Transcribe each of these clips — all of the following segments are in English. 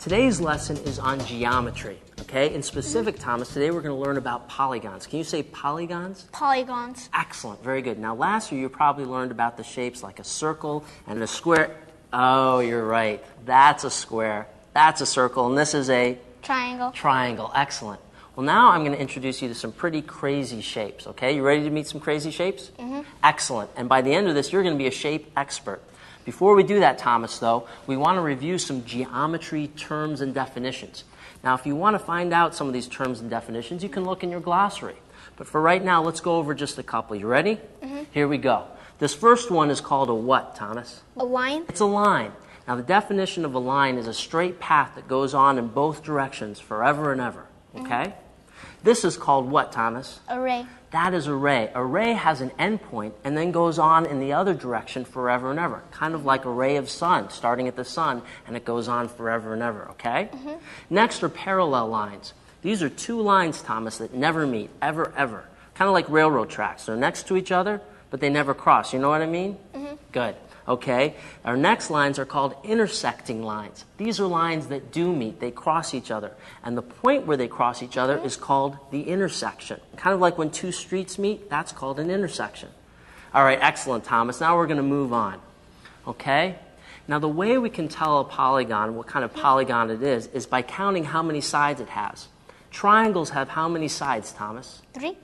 Today's lesson is on geometry, okay? In specific, Thomas, today we're going to learn about polygons. Can you say polygons? Polygons. Excellent, very good. Now, last year you probably learned about the shapes like a circle and a square. Oh, you're right. That's a square. That's a circle, and this is a Triangle. triangle. Excellent. Well, now I'm going to introduce you to some pretty crazy shapes, okay? You ready to meet some crazy shapes? Mm-hmm. Excellent. And by the end of this, you're going to be a shape expert. Before we do that, Thomas, though, we want to review some geometry terms and definitions. Now, if you want to find out some of these terms and definitions, you can look in your glossary. But for right now, let's go over just a couple. You ready? Mm-hmm. Here we go. This first one is called a what, Thomas? A line. It's a line. Now, the definition of a line is a straight path that goes on in both directions forever and ever, okay? Mm-hmm. This is called what, Thomas? Array. That is a ray. A ray has an endpoint and then goes on in the other direction forever and ever. Kind of like a ray of sun, starting at the sun, and it goes on forever and ever, okay? Mm-hmm. Next are parallel lines. These are two lines, Thomas, that never meet, ever, ever. Kind of like railroad tracks. They're next to each other, but they never cross. You know what I mean? Mm-hmm. Good. Okay, our next lines are called intersecting lines. These are lines that do meet, they cross each other. And the point where they cross each other is called the intersection. Kind of like when two streets meet, that's called an intersection. All right, excellent, Thomas. Now we're going to move on. Okay? Now the way we can tell a polygon, what kind of polygon it is by counting how many sides it has. Triangles have how many sides, Thomas? 3.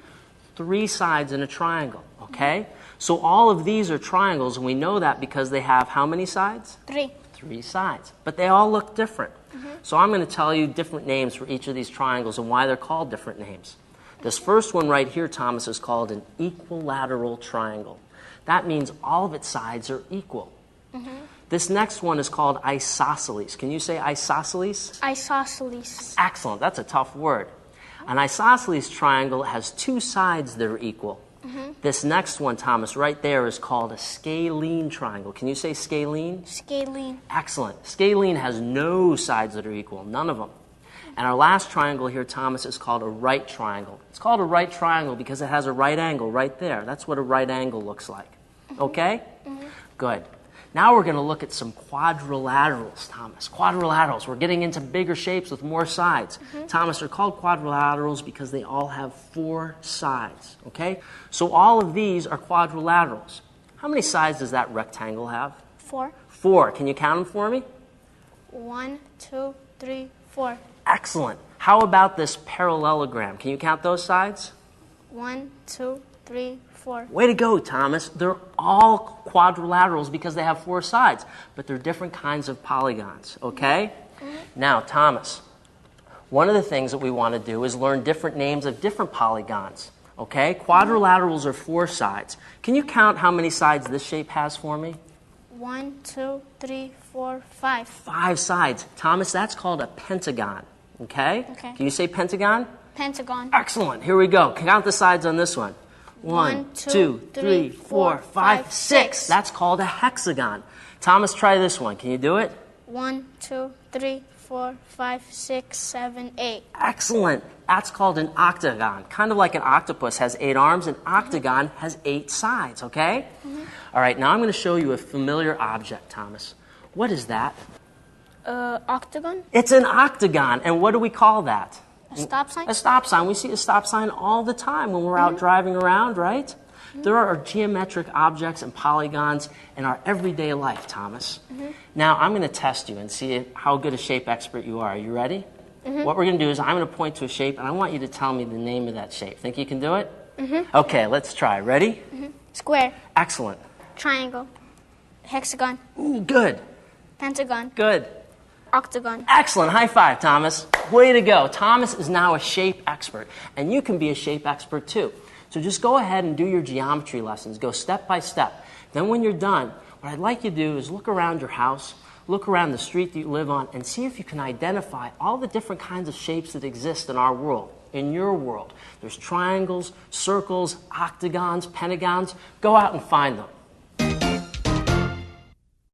3 sides in a triangle, okay? So all of these are triangles, and we know that because they have how many sides? 3. 3 sides. But they all look different. Mm-hmm. So I'm going to tell you different names for each of these triangles and why they're called different names. This first one right here, Thomas, is called an equilateral triangle. That means all of its sides are equal. Mm-hmm. This next one is called isosceles. Can you say isosceles? Isosceles. Excellent. That's a tough word. An isosceles triangle has 2 sides that are equal. Mm-hmm. This next one, Thomas, right there is called a scalene triangle. Can you say scalene? Scalene. Excellent. Scalene has no sides that are equal, none of them. And our last triangle here, Thomas, is called a right triangle. It's called a right triangle because it has a right angle right there. That's what a right angle looks like. Mm-hmm. Okay? Mm-hmm. Good. Now we're going to look at some quadrilaterals, Thomas. Quadrilaterals. We're getting into bigger shapes with more sides. Mm-hmm. Thomas, they're called quadrilaterals because they all have 4 sides, okay? So all of these are quadrilaterals. How many sides does that rectangle have? 4. 4. Can you count them for me? 1, 2, 3, 4. Excellent. How about this parallelogram? Can you count those sides? 1, 2, 3, 4. Way to go, Thomas. They're all quadrilaterals because they have 4 sides, but they're different kinds of polygons, okay? Mm-hmm. Now, Thomas, one of the things that we want to do is learn different names of different polygons, okay? Quadrilaterals are 4 sides. Can you count how many sides this shape has for me? 1, 2, 3, 4, 5. 5 sides. Thomas, that's called a pentagon, okay? Okay. Can you say pentagon? Pentagon. Excellent. Here we go. Count the sides on this one. 1, 2, 3, 4, 5, 6. That's called a hexagon. Thomas, try this one. Can you do it? 1, 2, 3, 4, 5, 6, 7, 8. Excellent. That's called an octagon. Kind of like an octopus has 8 arms, an octagon has 8 sides, okay? Mm-hmm. All right, now I'm going to show you a familiar object, Thomas. What is that? Octagon? It's an octagon. And what do we call that? A stop sign? A stop sign. We see a stop sign all the time when we're out driving around, right? Mm-hmm. There are geometric objects and polygons in our everyday life, Thomas. Mm-hmm. Now, I'm going to test you and see how good a shape expert you are. Are you ready? Mm-hmm. What we're going to do is I'm going to point to a shape, and I want you to tell me the name of that shape. Think you can do it? Mm-hmm. Okay, let's try. Ready? Mm-hmm. Square. Excellent. Triangle. Hexagon. Ooh, good. Pentagon. Good. Octagon. Excellent. High five, Thomas. Way to go. Thomas is now a shape expert, and you can be a shape expert too. So just go ahead and do your geometry lessons. Go step by step. Then when you're done, what I'd like you to do is look around your house, look around the street that you live on, and see if you can identify all the different kinds of shapes that exist in our world, in your world. There's triangles, circles, octagons, pentagons. Go out and find them.